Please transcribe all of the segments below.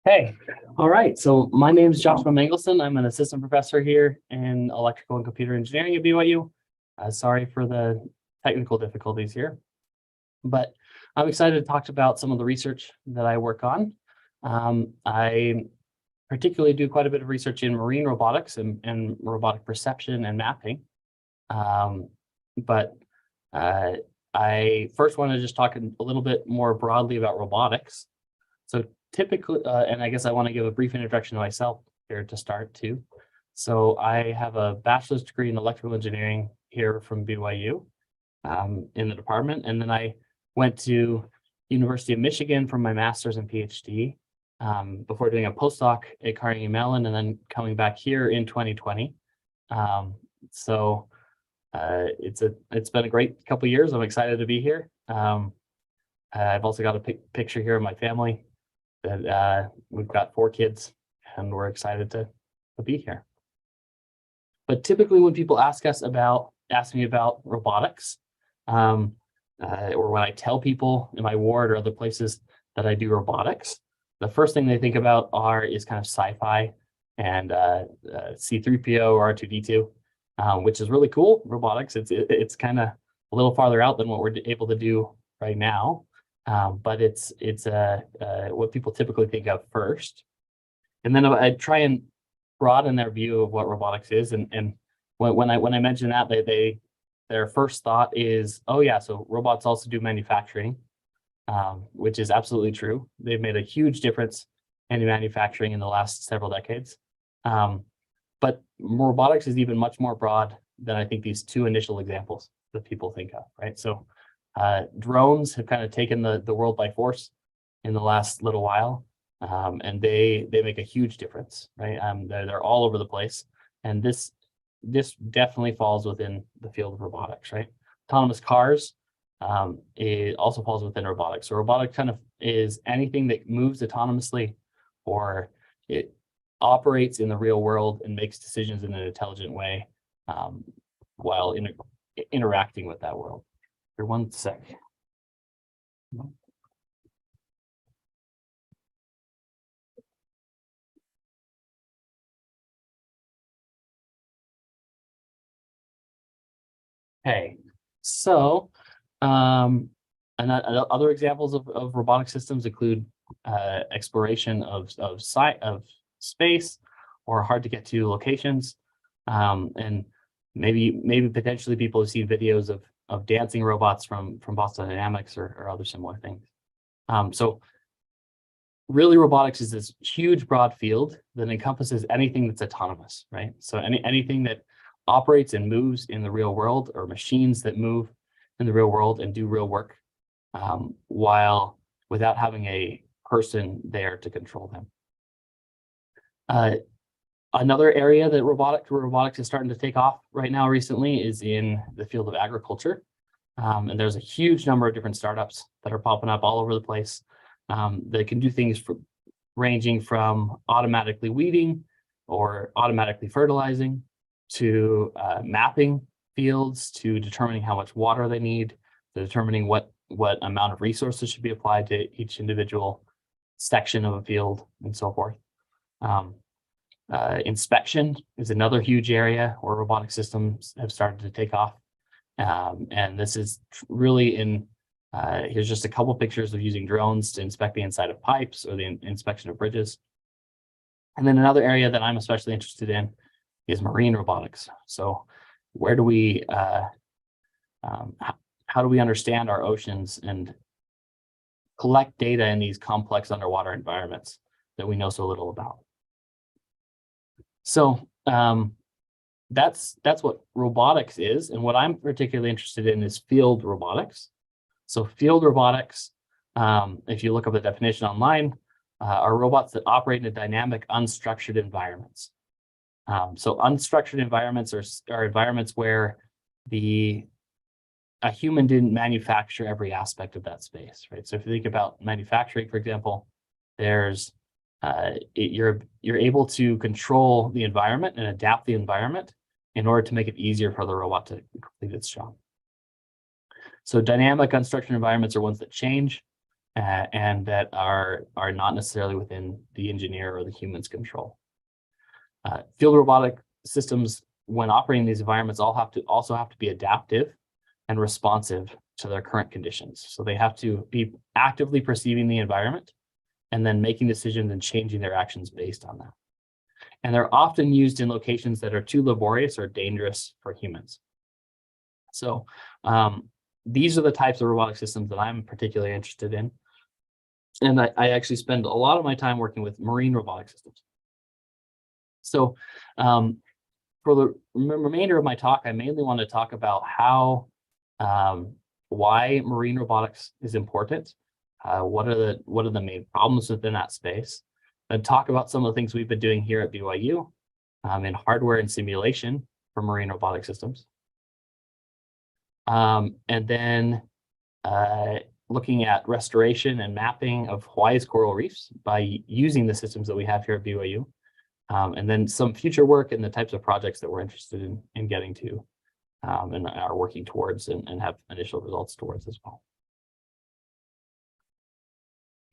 Hey, all right. So my name is Joshua Mangelson. I'm an assistant professor here in electrical and computer engineering at BYU. Sorry for the technical difficulties here, but I'm excited to talk about some of the research that I work on. I particularly do quite a bit of research in marine robotics and robotic perception and mapping. Um, but uh, I first want to just talk a little bit more broadly about robotics. So typically, and I guess I want to give a brief introduction to myself here to start too. So I have a bachelor's degree in electrical engineering here from BYU in the department. And then I went to University of Michigan for my master's and PhD before doing a postdoc at Carnegie Mellon and then coming back here in 2020. So it's been a great couple of years. I'm excited to be here. I've also got a picture here of my family that we've got 4 kids and we're excited to be here. But typically when people ask me about robotics, or when I tell people in my ward or other places that I do robotics, the first thing they think about is kind of sci-fi and C3PO or R2D2, which is really cool. Robotics, it's kind of a little farther out than what we're able to do right now. But it's what people typically think of first. And then I try and broaden their view of what robotics is. And when I mention that, their first thought is, oh yeah, so robots also do manufacturing, which is absolutely true. They've made a huge difference in manufacturing in the last several decades. But robotics is even much more broad than I think these 2 initial examples that people think of, right? So drones have kind of taken the world by force in the last little while, and they make a huge difference, right? They're all over the place, and this definitely falls within the field of robotics, right? Autonomous cars, it also falls within robotics. So robotics kind of is anything that moves autonomously or it operates in the real world and makes decisions in an intelligent way while interacting with that world. Here, one sec. Okay, so and other examples of robotic systems include exploration of space or hard to get to locations, and maybe potentially people have seen videos of dancing robots from Boston Dynamics or other similar things. So really robotics is this huge broad field that encompasses anything that's autonomous, right? So anything that operates and moves in the real world, or machines that move in the real world and do real work while without having a person there to control them. Another area that robotics is starting to take off right now recently is in the field of agriculture. And there's a huge number of different startups that are popping up all over the place that can do things ranging from automatically weeding or automatically fertilizing to mapping fields, to determining how much water they need, to determining what amount of resources should be applied to each individual section of a field, and so forth. Inspection is another huge area where robotic systems have started to take off. And this is really here's just a couple pictures of using drones to inspect the inside of pipes or the inspection of bridges. And then another area that I'm especially interested in is marine robotics. So where do we, how do we understand our oceans and collect data in these complex underwater environments that we know so little about? So that's what robotics is. And what I'm particularly interested in is field robotics. So field robotics, if you look up the definition online, are robots that operate in dynamic, unstructured environments. So unstructured environments are environments where a human didn't manufacture every aspect of that space, right? So if you think about manufacturing, for example, there's you're able to control the environment and adapt the environment in order to make it easier for the robot to complete its job. So dynamic unstructured environments are ones that change. and that are not necessarily within the engineer or the human's control. Field robotic systems, when operating these environments, also have to be adaptive and responsive to their current conditions. So they have to be actively perceiving the environment and then making decisions and changing their actions based on that. And they're often used in locations that are too laborious or dangerous for humans. So these are the types of robotic systems that I'm particularly interested in. And I actually spend a lot of my time working with marine robotic systems. So for the remainder of my talk, I mainly want to talk about how, why marine robotics is important. What are the main problems within that space? And talk about some of the things we've been doing here at BYU in hardware and simulation for marine robotic systems. And then looking at restoration and mapping of Hawaii's coral reefs by using the systems that we have here at BYU. And then some future work and the types of projects that we're interested in getting to and are working towards and have initial results towards as well.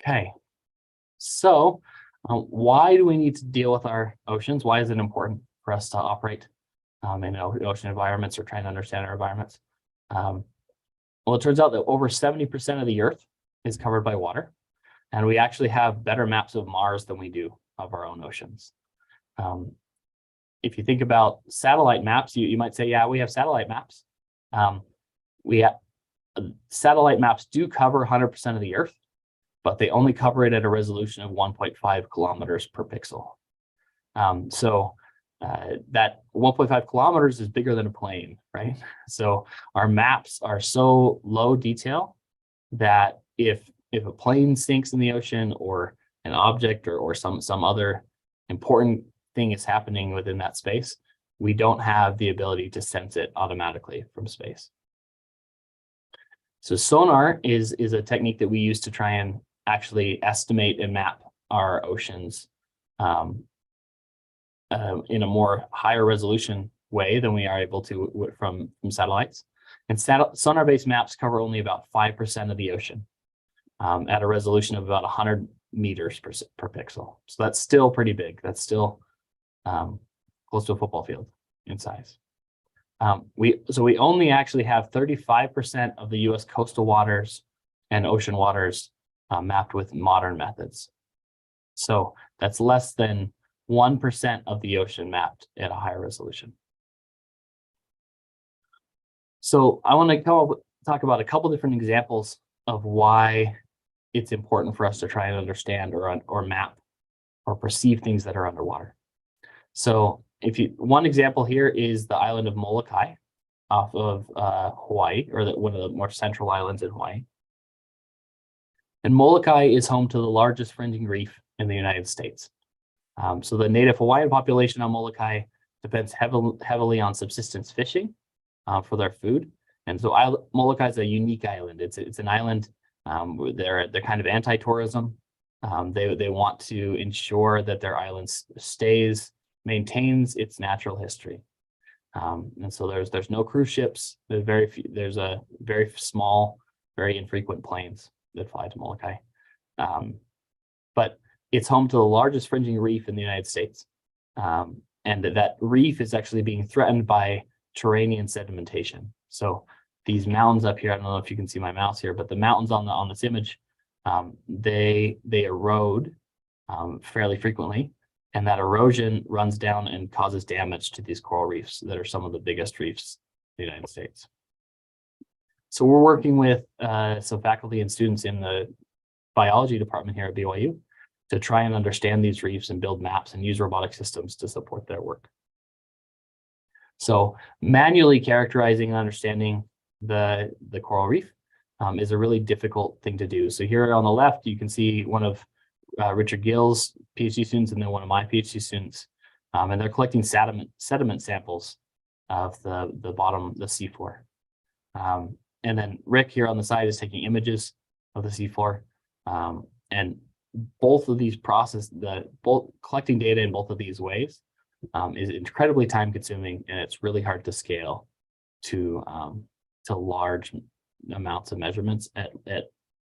Okay, so why do we need to deal with our oceans? Why is it important for us to operate in ocean environments or trying to understand our environments? Well, it turns out that over 70% of the Earth is covered by water, and we actually have better maps of Mars than we do of our own oceans. If you think about satellite maps, you might say, yeah, we have satellite maps. Satellite maps do cover 100% of the Earth, but they only cover it at a resolution of 1.5 kilometers per pixel. So that 1.5 kilometers is bigger than a plane, right? So our maps are so low detail that if a plane sinks in the ocean or an object or some other important thing is happening within that space, we don't have the ability to sense it automatically from space. So sonar is a technique that we use to try and actually estimate and map our oceans in a more higher resolution way than we are able to from satellites. And sonar-based maps cover only about 5% of the ocean at a resolution of about 100 meters per pixel. So that's still pretty big. That's still close to a football field in size. We only actually have 35% of the US coastal waters and ocean waters mapped with modern methods. So that's less than 1% of the ocean mapped at a higher resolution. So I want to talk about a couple different examples of why it's important for us to try and understand or map or perceive things that are underwater. So one example here is the island of Moloka'i off of Hawaii, or one of the more central islands in Hawaii. And Moloka'i is home to the largest fringing reef in the United States. So the native Hawaiian population on Moloka'i depends heavily on subsistence fishing for their food. And so Moloka'i is a unique island. It's an island. They're kind of anti-tourism. They want to ensure that their island maintains its natural history. And so there's no cruise ships. There's a very small, very infrequent planes that fly to Moloka'i. But it's home to the largest fringing reef in the United States. And that reef is actually being threatened by Turanian sedimentation. So these mountains up here, I don't know if you can see my mouse here, but the mountains on this image, they erode fairly frequently. And that erosion runs down and causes damage to these coral reefs that are some of the biggest reefs in the United States. So we're working with some faculty and students in the biology department here at BYU to try and understand these reefs and build maps and use robotic systems to support their work. So manually characterizing and understanding the coral reef is a really difficult thing to do. So here on the left, you can see one of Richard Gill's PhD students and then one of my PhD students, and they're collecting sediment samples of the bottom, the seafloor. And then Rick here on the side is taking images of the seafloor. And both of these both collecting data in both of these ways is incredibly time consuming, and it's really hard to scale to large amounts of measurements at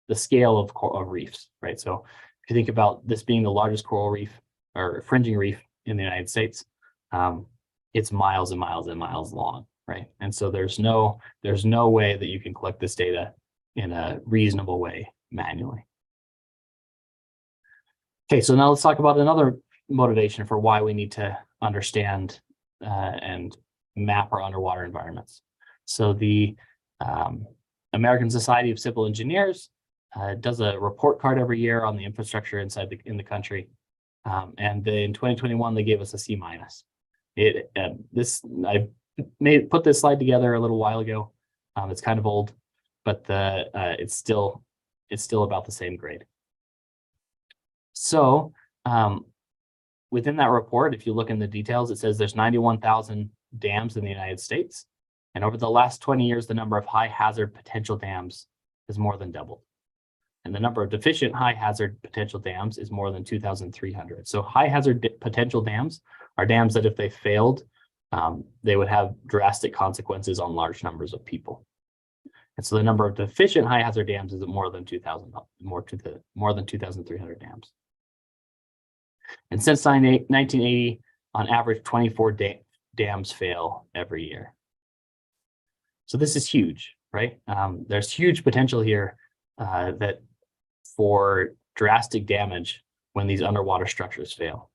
the scale of reefs, right? So if you think about this being the largest coral reef or fringing reef in the United States, it's miles and miles and miles long, right? And so there's no way that you can collect this data in a reasonable way manually. Okay, so now let's talk about another motivation for why we need to understand and map our underwater environments. So the American Society of Civil Engineers does a report card every year on the infrastructure in the country, and in 2021 they gave us a C-. I put this slide together a little while ago. It's kind of old, but it's still about the same grade. So within that report, if you look in the details, it says there's 91,000 dams in the United States. And over the last 20 years, the number of high hazard potential dams has more than doubled. And the number of deficient high hazard potential dams is more than 2,300. So high hazard potential dams are dams that if they failed, they would have drastic consequences on large numbers of people. And so the number of deficient high hazard dams is more than 2,300 dams. And since 1980, on average, 24 dams fail every year. So this is huge, right? There's huge potential here that for drastic damage when these underwater structures fail.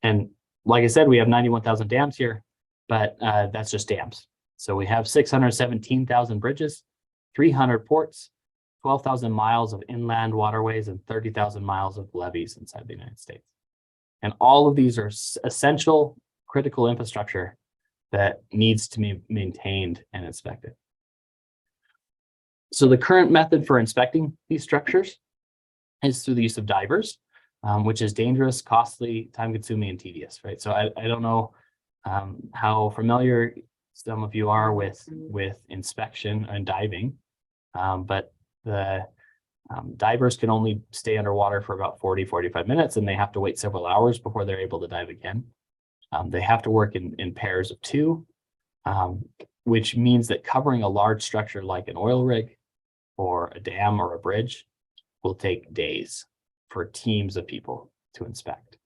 And like I said, we have 91,000 dams here, but that's just dams. So we have 617,000 bridges, 300 ports, 12,000 miles of inland waterways, and 30,000 miles of levees inside the United States. And all of these are essential, critical infrastructure that needs to be maintained and inspected. So the current method for inspecting these structures is through the use of divers, which is dangerous, costly, time-consuming, and tedious, right? So I don't know how familiar some of you are with inspection and diving, but the divers can only stay underwater for about 45 minutes, and they have to wait several hours before they're able to dive again. They have to work in pairs of two, which means that covering a large structure like an oil rig or a dam or a bridge will take days for teams of people to inspect.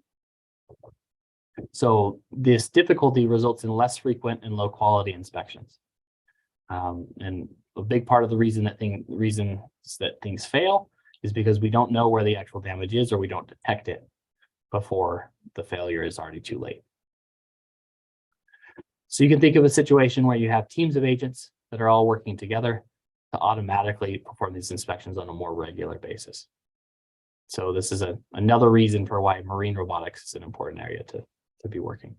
So this difficulty results in less frequent and low quality inspections. And a big part of the reason that things fail is because we don't know where the actual damage is, or we don't detect it before the failure is already too late. So you can think of a situation where you have teams of agents that are all working together to automatically perform these inspections on a more regular basis. So this is another reason for why marine robotics is an important area to be working.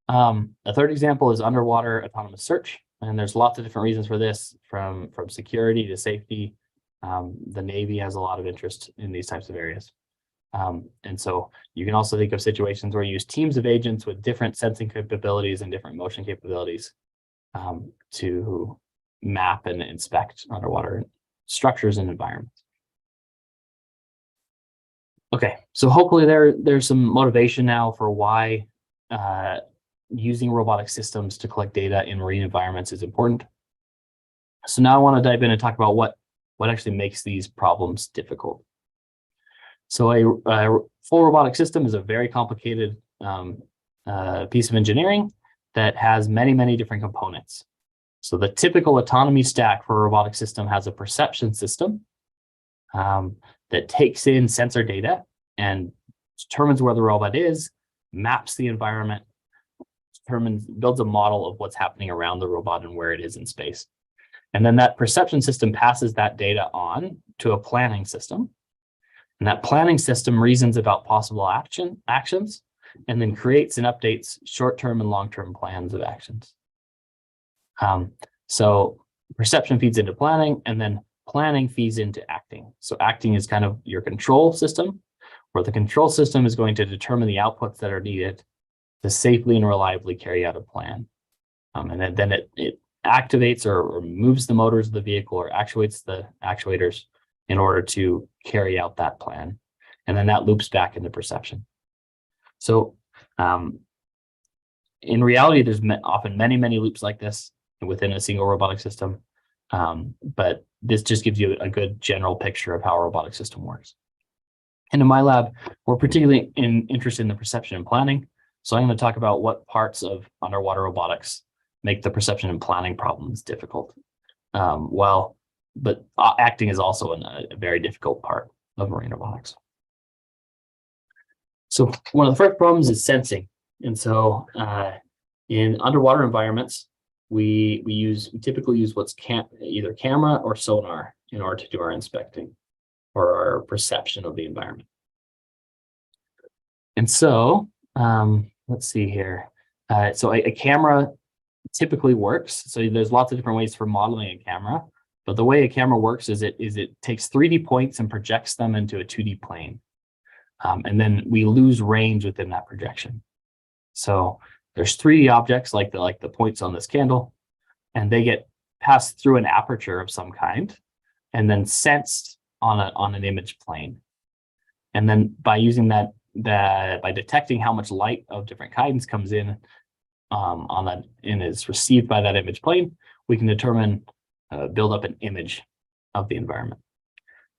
A third example is underwater autonomous search, and there's lots of different reasons for this, from security to safety. The Navy has a lot of interest in these types of areas. And so you can also think of situations where you use teams of agents with different sensing capabilities and different motion capabilities to map and inspect underwater structures and environments. Okay, so hopefully there's some motivation now for why using robotic systems to collect data in marine environments is important. So now I want to dive in and talk about what actually makes these problems difficult. So a full robotic system is a very complicated piece of engineering that has many different components. So the typical autonomy stack for a robotic system has a perception system that takes in sensor data and determines where the robot is, maps the environment, builds a model of what's happening around the robot and where it is in space. And then that perception system passes that data on to a planning system. And that planning system reasons about possible actions, and then creates and updates short-term and long-term plans of actions. So perception feeds into planning, and then planning feeds into acting. So acting is kind of your control system, where the control system is going to determine the outputs that are needed to safely and reliably carry out a plan. And then it activates or moves the motors of the vehicle or actuates the actuators in order to carry out that plan. And then that loops back into perception. So in reality, there's often many loops like this within a single robotic system. But this just gives you a good general picture of how a robotic system works. And in my lab, we're particularly interested in the perception and planning. So I'm going to talk about what parts of underwater robotics make the perception and planning problems difficult. But acting is also a very difficult part of marine robotics. So one of the first problems is sensing. And so in underwater environments, we typically use what's either camera or sonar in order to do our inspecting or our perception of the environment. And so let's see here. So a camera typically works. So there's lots of different ways for modeling a camera, but the way a camera works is it takes 3D points and projects them into a 2D plane. And then we lose range within that projection. So there's 3D objects like the points on this candle, and they get passed through an aperture of some kind and then sensed on an image plane. And then by using by detecting how much light of different kinds comes in on that and is received by that image plane, we can build up an image of the environment.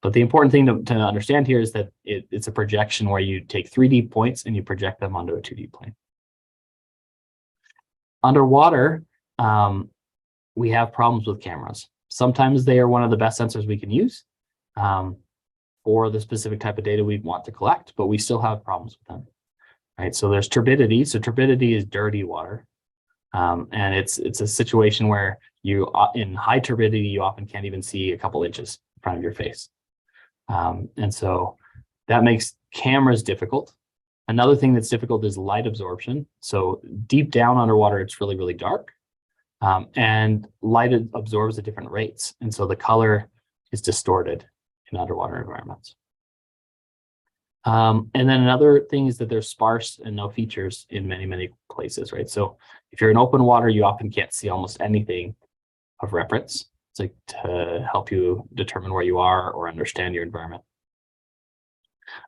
But the important thing to understand here is that it's a projection where you take 3D points and you project them onto a 2D plane. Underwater, we have problems with cameras. Sometimes they are one of the best sensors we can use for the specific type of data we want to collect, but we still have problems with them. Right? So there's turbidity. So turbidity is dirty water. And it's a situation where in high turbidity, you often can't even see a couple inches in front of your face. And so that makes cameras difficult. Another thing that's difficult is light absorption. So deep down underwater, it's really, really dark. And light absorbs at different rates. And so the color is distorted in underwater environments. And then another thing is that they're sparse and no features in many, many places, right? So if you're in open water, you often can't see almost anything of reference. It's like to help you determine where you are or understand your environment.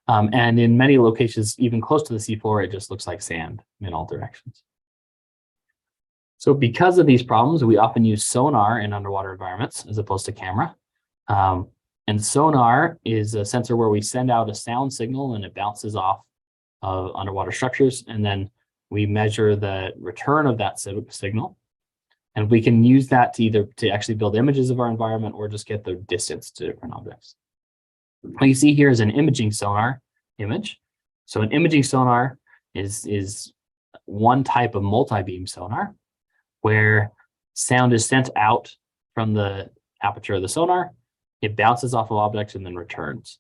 And in many locations, even close to the seafloor, it just looks like sand in all directions. So because of these problems, we often use sonar in underwater environments as opposed to camera. And sonar is a sensor where we send out a sound signal and it bounces off of underwater structures. And then we measure the return of that signal. And we can use that to actually build images of our environment or just get the distance to different objects. What you see here is an imaging sonar image. So an imaging sonar is one type of multi-beam sonar where sound is sent out from the aperture of the sonar. It bounces off of objects and then returns.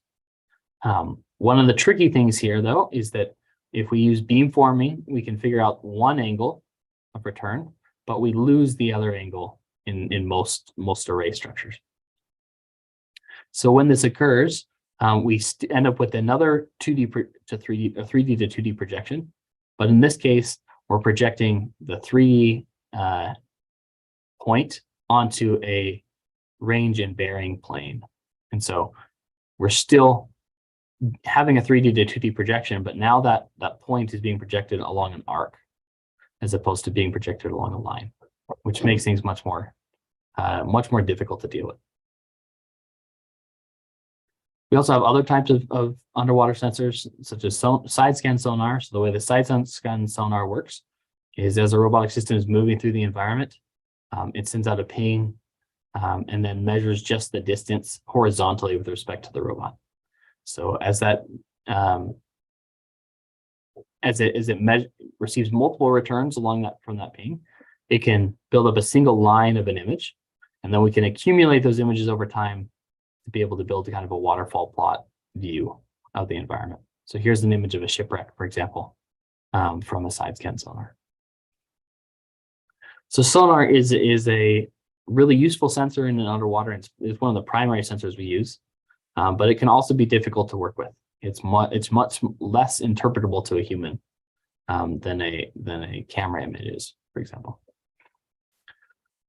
One of the tricky things here, though, is that if we use beamforming, we can figure out one angle of return, but we lose the other angle in most array structures. So when this occurs, we end up with another 2D to 3D, a 3D to 2D projection. But in this case, we're projecting the 3D point onto a range and bearing plane. And so we're still having a 3D to 2D projection, but now that point is being projected along an arc as opposed to being projected along a line, which makes things much more difficult to deal with. We also have other types of underwater sensors, such as side scan sonar. So the way the side scan sonar works is as a robotic system is moving through the environment, it sends out a ping and then measures just the distance horizontally with respect to the robot. So as that receives multiple returns from that ping, it can build up a single line of an image, and then we can accumulate those images over time to be able to build a kind of a waterfall plot view of the environment. So here's an image of a shipwreck, for example, from a side scan sonar. So sonar is a really useful sensor in underwater. It's one of the primary sensors we use, but it can also be difficult to work with. It's much less interpretable to a human than a camera image is, for example.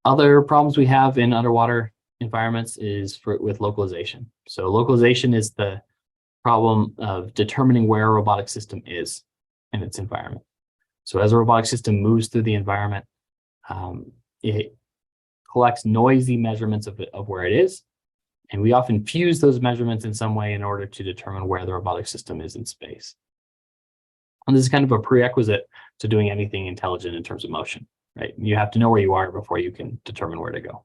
Other problems we have in underwater environments is with localization. So localization is the problem of determining where a robotic system is in its environment. So as a robotic system moves through the environment, it collects noisy measurements of where it is. And we often fuse those measurements in some way in order to determine where the robotic system is in space. And this is kind of a prerequisite to doing anything intelligent in terms of motion, right? You have to know where you are before you can determine where to go.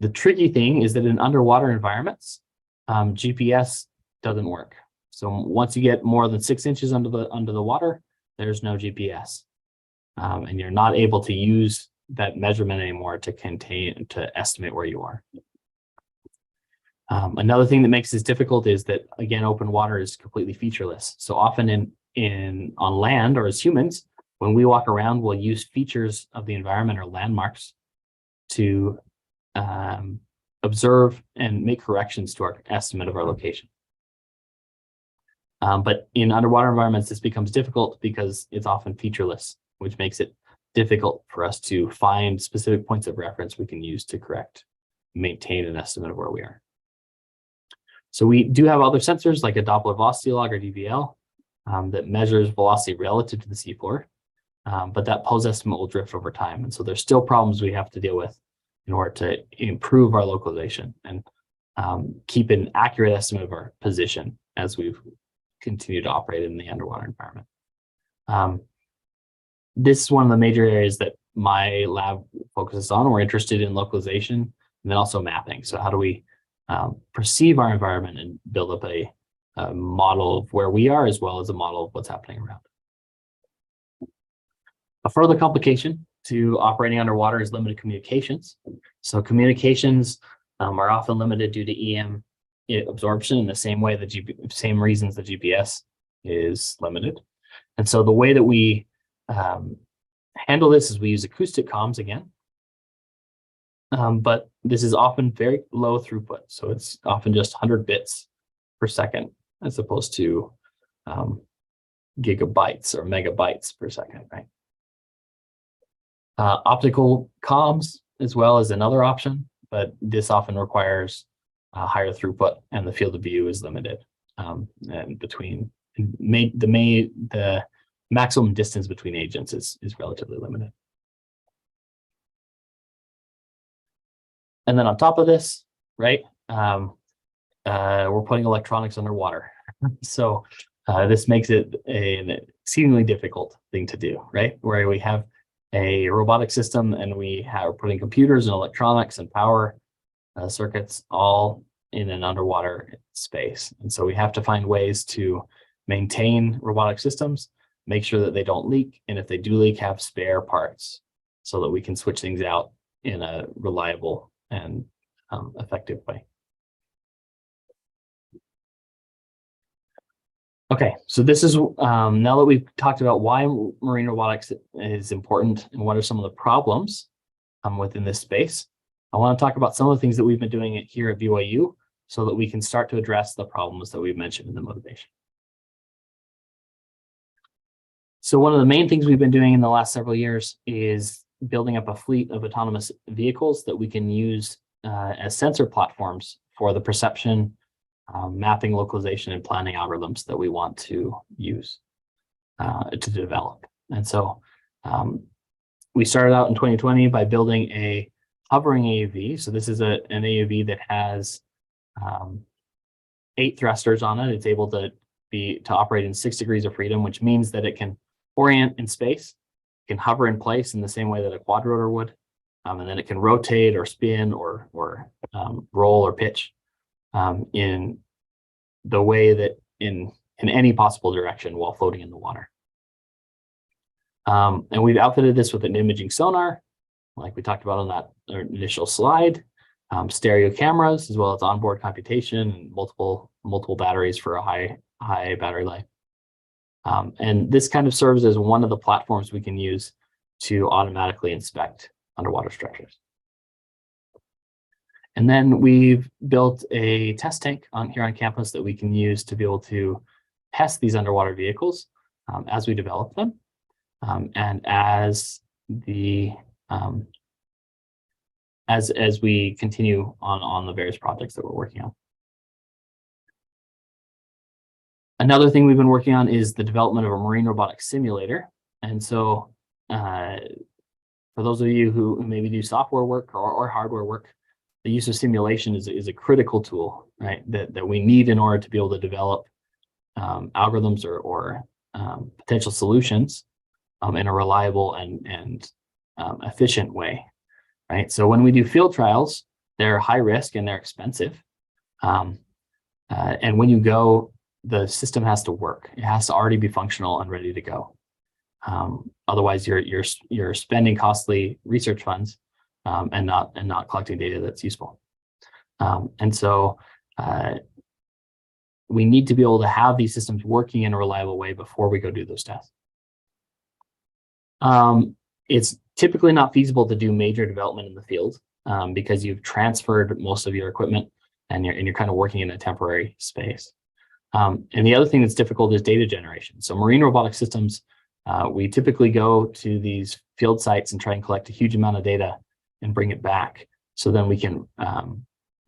The tricky thing is that in underwater environments, GPS doesn't work. So once you get more than 6 inches under the water, there's no GPS. And you're not able to use that measurement anymore to estimate where you are. Another thing that makes this difficult is that, again, open water is completely featureless. So often on land, or as humans, when we walk around, we'll use features of the environment or landmarks to observe and make corrections to our estimate of our location. But in underwater environments, this becomes difficult because it's often featureless, which makes it difficult for us to find specific points of reference we can use to maintain an estimate of where we are. So we do have other sensors like a Doppler velocity log, or DVL, that measures velocity relative to the seafloor, but that pose estimate will drift over time. And so there's still problems we have to deal with in order to improve our localization and keep an accurate estimate of our position as we've continued to operate in the underwater environment. This is one of the major areas that my lab focuses on. We're interested in localization and then also mapping. So how do we perceive our environment and build up a model of where we are, as well as a model of what's happening around. A further complication to operating underwater is limited communications. So communications are often limited due to EM absorption in the same way same reasons the GPS is limited. And so the way that we handle this is we use acoustic comms again. But this is often very low throughput. So it's often just 100 bits per second, as opposed to gigabytes or megabytes per second, right? Optical comms as well is another option, but this often requires higher throughput, and the field of view is limited. And the maximum distance between agents is relatively limited. And then on top of this, right, we're putting electronics underwater. So this makes it an exceedingly difficult thing to do, right? Where we have a robotic system and we're putting computers and electronics and power circuits all in an underwater space. And so we have to find ways to maintain robotic systems, make sure that they don't leak, and if they do leak, have spare parts so that we can switch things out in a reliable and effective way. Okay, so this is now that we've talked about why marine robotics is important and what are some of the problems within this space, I want to talk about some of the things that we've been doing here at BYU so that we can start to address the problems that we've mentioned in the motivation. So one of the main things we've been doing in the last several years is building up a fleet of autonomous vehicles that we can use as sensor platforms for the perception, mapping, localization, and planning algorithms that we want to use to develop. And so we started out in 2020 by building a hovering AUV. So this is an AUV that has 8 thrusters on it. It's able to operate in 6 degrees of freedom, which means that it can orient in space, can hover in place in the same way that a quadrotor would, and then it can rotate or spin or roll or pitch in the way that in any possible direction while floating in the water. And we've outfitted this with an imaging sonar, like we talked about on that initial slide, stereo cameras, as well as onboard computation and multiple batteries for a high battery life. And this kind of serves as one of the platforms we can use to automatically inspect underwater structures. And then we've built a test tank here on campus that we can use to be able to test these underwater vehicles as we develop them, and as we continue on the various projects that we're working on. Another thing we've been working on is the development of a marine robotics simulator. And so For those of you who maybe do software work or hardware work, the use of simulation is a critical tool, right? That we need in order to be able to develop algorithms or potential solutions in a reliable and efficient way, right? So when we do field trials, they're high risk and they're expensive. And when you go, the system has to work. It has to already be functional and ready to go. Otherwise, you're spending costly research funds and not collecting data that's useful. And so we need to be able to have these systems working in a reliable way before we go do those tests. It's typically not feasible to do major development in the field because you've transferred most of your equipment and you're kind of working in a temporary space. And the other thing that's difficult is data generation. So marine robotic systems, we typically go to these field sites and try and collect a huge amount of data and bring it back. So then we can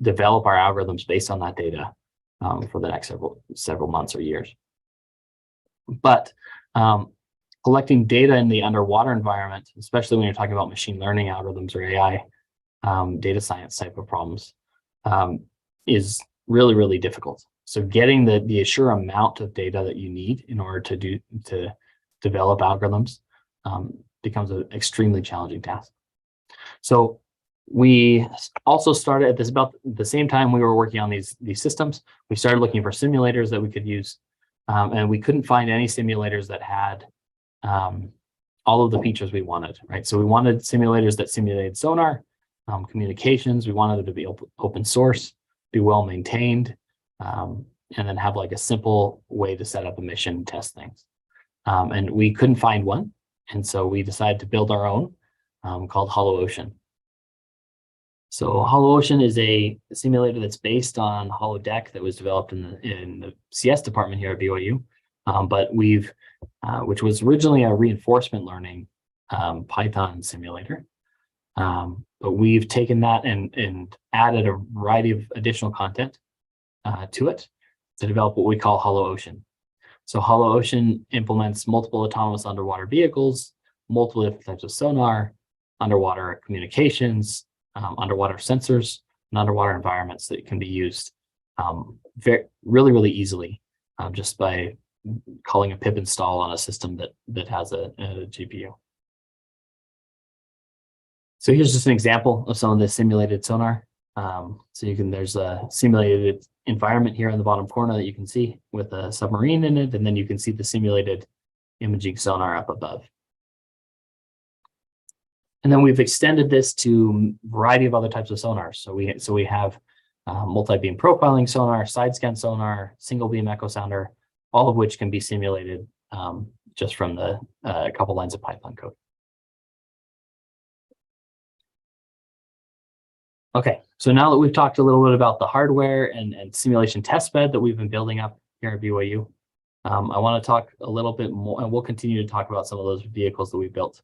develop our algorithms based on that data for the next several months or years. But collecting data in the underwater environment, especially when you're talking about machine learning algorithms or AI, data science type of problems, is really, really difficult. So getting the sheer amount of data that you need in order to develop algorithms becomes an extremely challenging task. So we also started at about the same time we were working on these systems. We started looking for simulators that we could use, and we couldn't find any simulators that had all of the features we wanted, right? So we wanted simulators that simulated sonar, communications. We wanted it to be open source, be well maintained, and then have like a simple way to set up a mission and test things. And we couldn't find one, and so we decided to build our own called HoloOcean. So HoloOcean is a simulator that's based on HoloDeck that was developed in the CS department here at BYU, but which was originally a reinforcement learning Python simulator. But we've taken that and added a variety of additional content to it to develop what we call HoloOcean. So HoloOcean implements multiple autonomous underwater vehicles, multiple different types of sonar, underwater communications, underwater sensors, and underwater environments that can be used really, really easily just by calling a pip install on a system that has a GPU. So here's just an example of some of the simulated sonar. So there's a simulated environment here in the bottom corner that you can see with a submarine in it, and then you can see the simulated imaging sonar up above. And then we've extended this to a variety of other types of sonars. So we have multi-beam profiling sonar, side scan sonar, single beam echo sounder, all of which can be simulated just from the couple lines of Python code. Okay, so now that we've talked a little bit about the hardware and simulation testbed that we've been building up here at BYU, I want to talk a little bit more, and we'll continue to talk about some of those vehicles that we built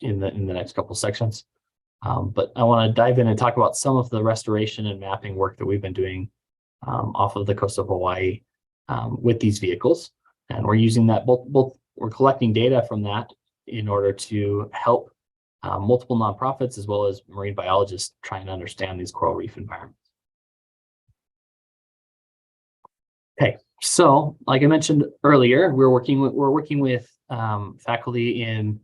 in the next couple sections. But I want to dive in and talk about some of the restoration and mapping work that we've been doing off of the coast of Hawaii with these vehicles. And we're using that we're collecting data from that in order to help multiple nonprofits as well as marine biologists trying to understand these coral reef environments. Okay, so like I mentioned earlier, we're working with faculty in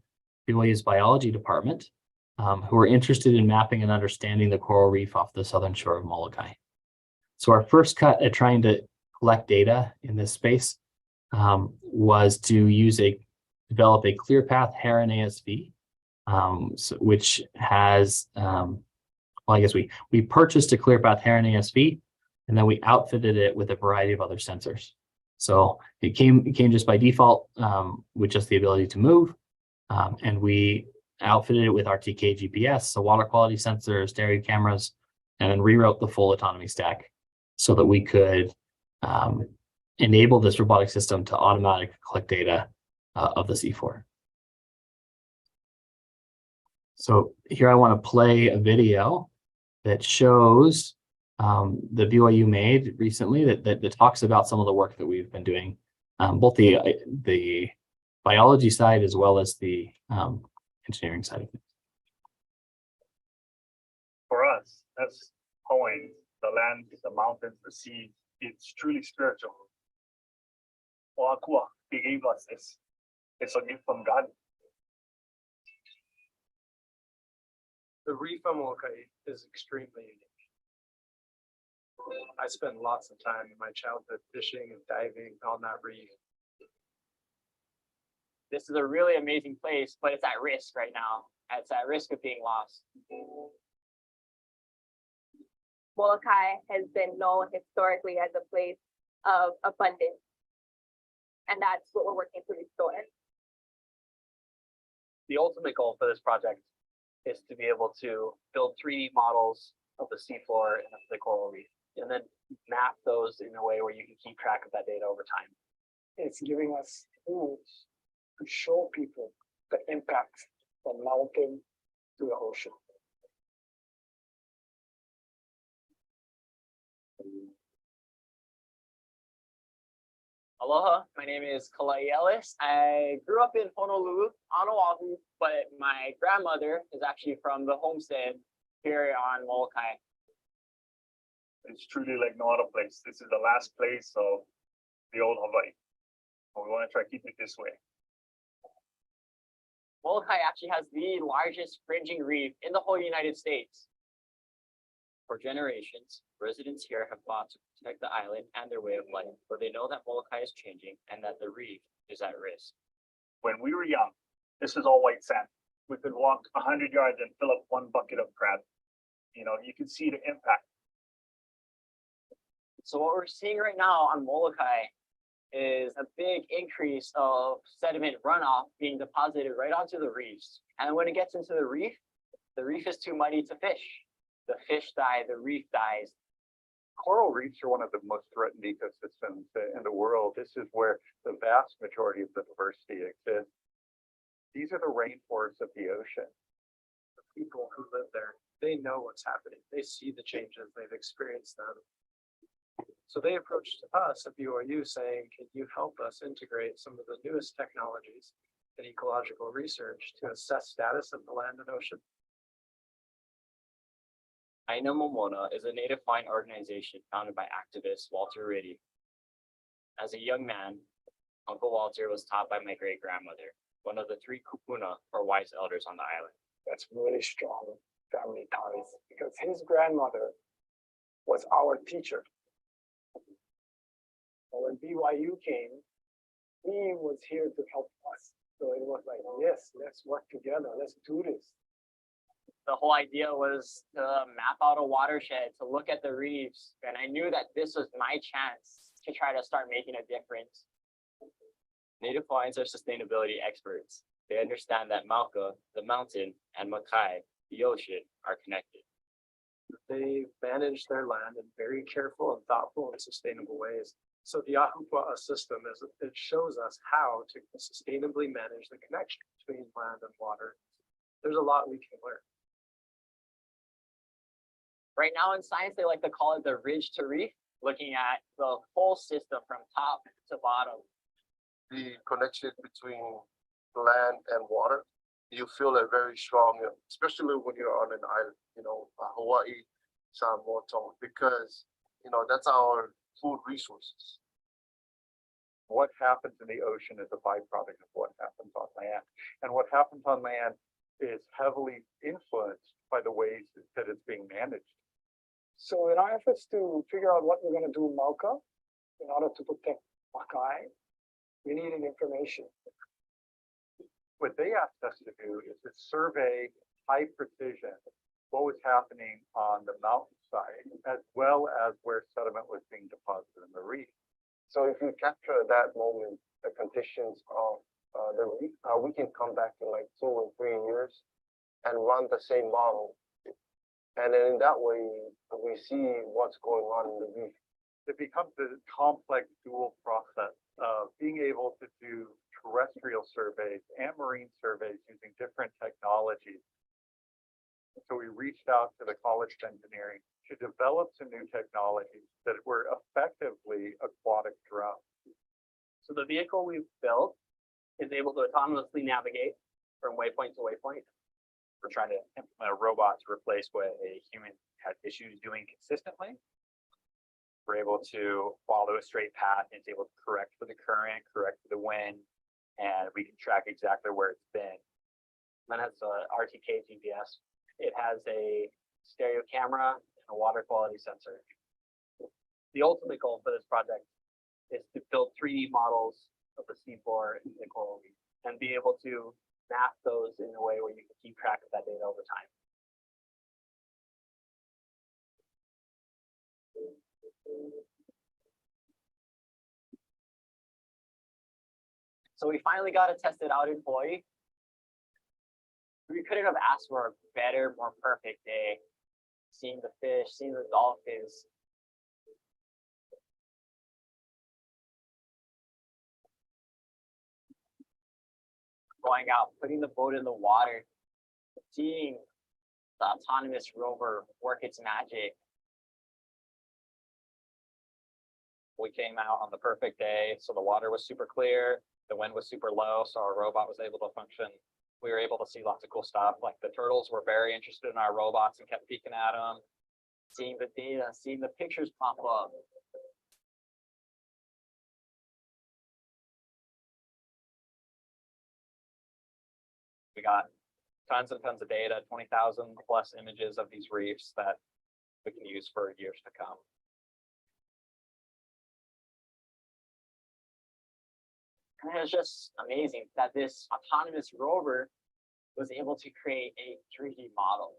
BYU's biology department who are interested in mapping and understanding the coral reef off the southern shore of Moloka'i. So our first cut at trying to collect data in this space was to develop a ClearPath Heron ASV, which has, well, I guess we purchased a ClearPath Heron ASV, and then we outfitted it with a variety of other sensors. So it came just by default with just the ability to move, and we outfitted it with RTK GPS, so water quality sensors, stereo cameras, and then rewrote the full autonomy stack so that we could enable this robotic system to automatically collect data of the C4. So here I want to play a video that shows the BYU made recently that talks about some of the work that we've been doing, both the biology side as well as the engineering side of things. For us, that's Hawaiian, the land, the mountains, the sea, it's truly spiritual. Oakua, he gave us this. It's a gift from God. The reef on Moloka'i is extremely unique. I spent lots of time in my childhood fishing and diving on that reef. This is a really amazing place, but it's at risk right now. It's at risk of being lost. Moloka'i has been known historically as a place of abundance, and that's what we're working to restore. The ultimate goal for this project is to be able to build 3D models of the seafloor and of the coral reef, and then map those in a way where you can keep track of that data over time. It's giving us tools to show people the impact from mountain to the ocean. Aloha, my name is Kalai Ellis. I grew up in Honolulu on Oahu, but my grandmother is actually from the homestead here on Moloka'i. It's truly like no other place. This is the last place of the old Hawaii. And we want to try to keep it this way. Moloka'i actually has the largest fringing reef in the whole United States. For generations, residents here have fought to protect the island and their way of life, for they know that Moloka'i is changing and that the reef is at risk. When we were young, this is all white sand. We could walk 100 yards and fill up 1 bucket of crab. You know, you can see the impact. So what we're seeing right now on Moloka'i is a big increase of sediment runoff being deposited right onto the reefs. And when it gets into the reef is too muddy to fish. The fish die, the reef dies. Coral reefs are one of the most threatened ecosystems in the world. This is where the vast majority of the diversity exists. These are the rainforests of the ocean. The people who live there, they know what's happening. They see the changes, they've experienced them. So they approached us at BYU saying, can you help us integrate some of the newest technologies in ecological research to assess status of the land and ocean? Aina Momona is a native Hawaiian organization founded by activist Walter Riddy. As a young man, Uncle Walter was taught by my great-grandmother, one of the 3 kupuna, or wise elders on the island. That's really strong family ties because his grandmother was our teacher. And when BYU came, he was here to help us. So it was like, yes, let's work together. Let's do this. The whole idea was to map out a watershed, to look at the reefs. And I knew that this was my chance to try to start making a difference. Native Hawaiians are sustainability experts. They understand that Mauka, the mountain, and Makai, the ocean, are connected. They manage their land in very careful and thoughtful and sustainable ways. So the Ahupua'a system it shows us how to sustainably manage the connection between land and water. There's a lot we can learn. Right now in science, they like to call it the ridge to reef, looking at the whole system from top to bottom. The connection between land and water, you feel it very strong, especially when you're on an island, Hawaii, Samoa, because, that's our food resources. What happens in the ocean is a byproduct of what happens on land. And what happens on land is heavily influenced by the ways that it's being managed. So in our efforts to figure out what we're going to do in Mauka, in order to protect Makai, we needed information. What they asked us to do is to survey high precision what was happening on the mountainside, as well as where sediment was being deposited in the reef. So if you capture that moment, the conditions of the reef, we can come back in like 2 or 3 years and run the same model. And then in that way, we see what's going on in the reef. It becomes a complex dual process of being able to do terrestrial surveys and marine surveys using different technologies. So we reached out to the College of Engineering to develop some new technologies that were effectively aquatic drones. So the vehicle we've built is able to autonomously navigate. from waypoint to waypoint. We're trying to implement a robot to replace what a human had issues doing consistently. We're able to follow a straight path and it's able to correct for the current, correct for the wind, and we can track exactly where it's been. Then it has a RTK GPS. It has a stereo camera and a water quality sensor. The ultimate goal for this project is to build 3D models of the seafloor and the coral reef and be able to map those in a way where you can keep track of that data over time. So we finally got to test it out in Hawaii. We couldn't have asked for a better, more perfect day. Seeing the fish, seeing the dolphins. Going out, putting the boat in the water, seeing the autonomous rover work its magic. We came out on the perfect day, so the water was super clear, the wind was super low, so our robot was able to function. We were able to see lots of cool stuff, like the turtles were very interested in our robots and kept peeking at them, seeing the data, seeing the pictures pop up. We got tons and tons of data, 20,000 plus images of these reefs that we can use for years to come. And it was just amazing that this autonomous rover was able to create a 3D model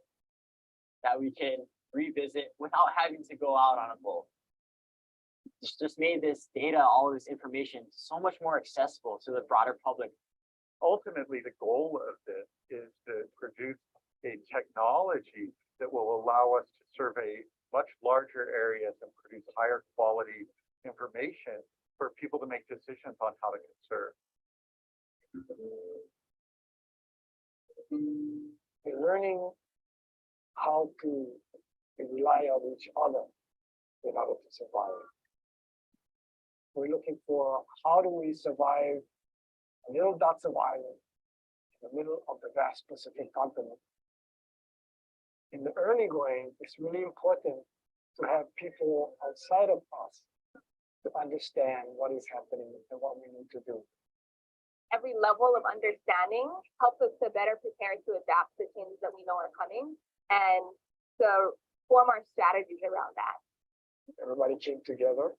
that we can revisit without having to go out on a boat. It's just made this data, all of this information, so much more accessible to the broader public. Ultimately, the goal of this is to produce a technology that will allow us to survey much larger areas and produce higher quality information for people to make decisions on how to conserve. We're learning how to rely on each other in order to survive. We're looking for how do we survive a little dots of island in the middle of the vast Pacific continent. In the early going, it's really important to have people outside of us to understand what is happening and what we need to do. Every level of understanding helps us to better prepare to adapt to changes that we know are coming and to form our strategies around that. Everybody came together.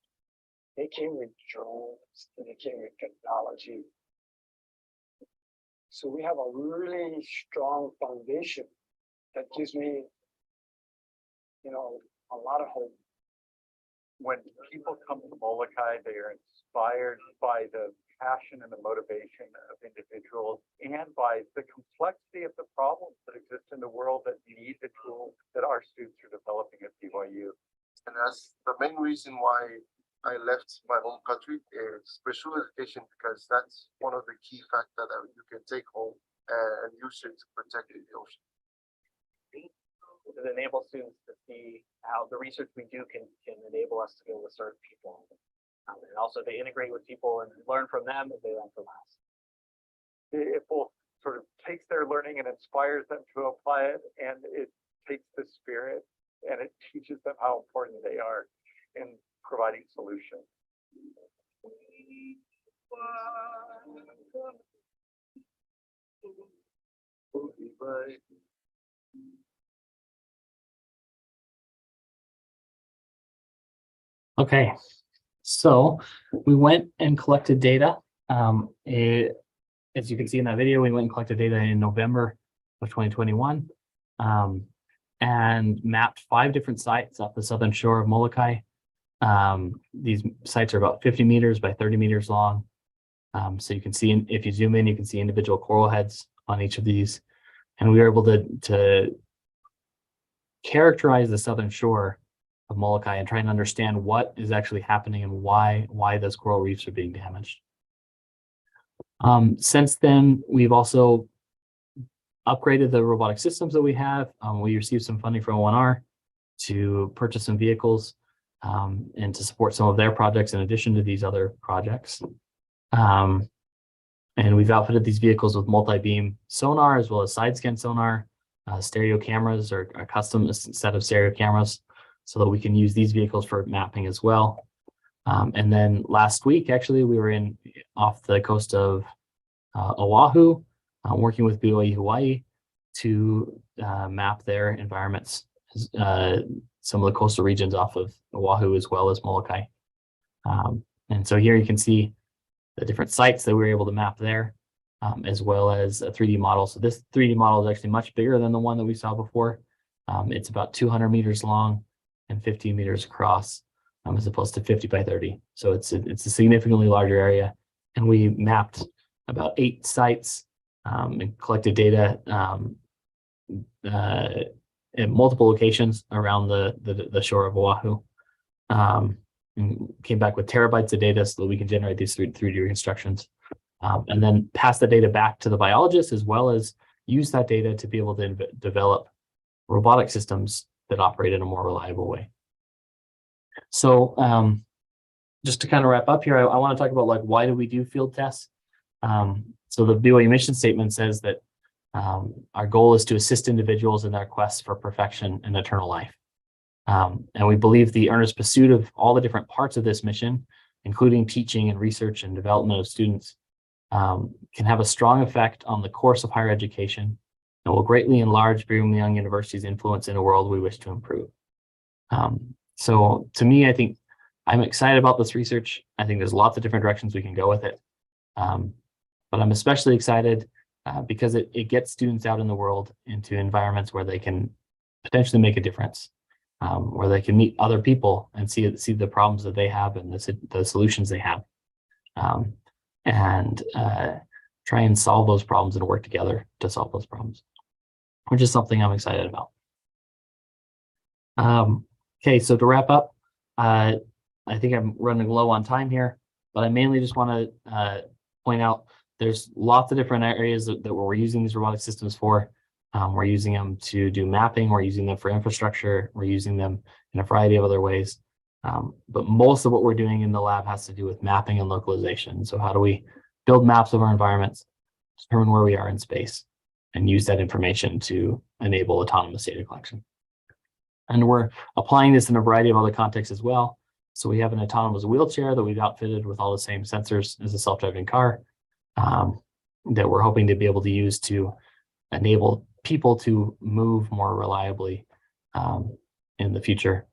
They came with drones, and they came with technology. So we have a really strong foundation that gives me, a lot of hope. When people come to Moloka'i, they are inspired by the passion and the motivation of individuals and by the complexity of the problems that exist in the world that need the tools that our students are developing at BYU. And that's the main reason why I left my home country is special education, because that's one of the key factors that you can take home and use it to protect the ocean. It enables students to see how the research we do can enable us to be able to serve people. And also they integrate with people and learn from them as they learn from us. It both sort of takes their learning and inspires them to apply it, and it takes the spirit and it teaches them how important they are in providing solutions. Okay, so we went and collected data. As you can see in that video, we went and collected data in November of 2021 and mapped 5 different sites off the southern shore of Moloka'i. These sites are about 50 meters by 30 meters long. So you can see, if you zoom in, you can see individual coral heads on each of these. And we were able to characterize the southern shore of Moloka'i and try and understand what is actually happening and why those coral reefs are being damaged. Since then, we've also upgraded the robotic systems that we have. We received some funding from ONR to purchase some vehicles and to support some of their projects in addition to these other projects. And we've outfitted these vehicles with multi-beam sonar as well as side scan sonar, stereo cameras or a custom set of stereo cameras so that we can use these vehicles for mapping as well. And then last week, actually, we were off the coast of Oahu, working with BYU Hawaii to map their environments, some of the coastal regions off of Oahu as well as Moloka'i. And so here you can see the different sites that we were able to map there, as well as a 3D model. So this 3D model is actually much bigger than the one that we saw before. It's about 200 meters long and 15 meters across, as opposed to 50 by 30. So it's a significantly larger area. And we mapped about 8 sites and collected data at multiple locations around the shore of Oahu. And came back with terabytes of data so that we can generate these 3D reconstructions. And then pass the data back to the biologists, as well as use that data to be able to develop robotic systems that operate in a more reliable way. So just to kind of wrap up here, I want to talk about, like, why do we do field tests? So the BYU mission statement says that our goal is to assist individuals in their quest for perfection and eternal life. And we believe the earnest pursuit of all the different parts of this mission, including teaching and research and development of students, can have a strong effect on the course of higher education and will greatly enlarge Brigham Young University's influence in a world we wish to improve. So to me, I think I'm excited about this research. I think there's lots of different directions we can go with it. But I'm especially excited because it gets students out in the world into environments where they can potentially make a difference, where they can meet other people and see the problems that they have and the solutions they have, and try and solve those problems and work together to solve those problems, which is something I'm excited about. Okay, so to wrap up, I think I'm running low on time here, but I mainly just want to point out there's lots of different areas that we're using these robotic systems for. We're using them to do mapping, we're using them for infrastructure, we're using them in a variety of other ways. But most of what we're doing in the lab has to do with mapping and localization. So how do we build maps of our environments, determine where we are in space, and use that information to enable autonomous data collection? And we're applying this in a variety of other contexts as well. So we have an autonomous wheelchair that we've outfitted with all the same sensors as a self-driving car, that we're hoping to be able to use to enable people to move more reliably in the future.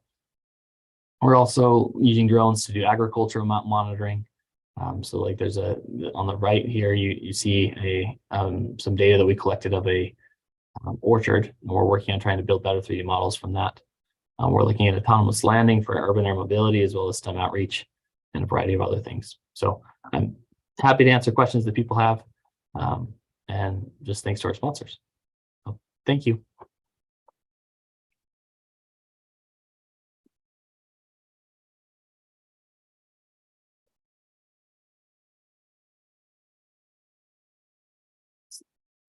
We're also using drones to do agricultural monitoring. So like there's on the right here, you see some data that we collected of a orchard, and we're working on trying to build better 3D models from that. We're looking at autonomous landing for urban air mobility, as well as STEM outreach and a variety of other things. So I'm happy to answer questions that people have, and just thanks to our sponsors. So, thank you.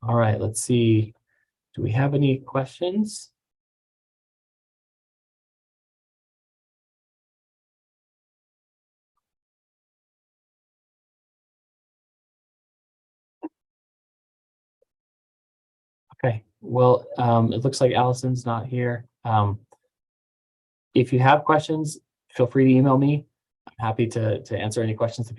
All right, let's see. Do we have any questions? Okay, well, it looks like Allison's not here. If you have questions, feel free to email me. I'm happy to answer any questions that people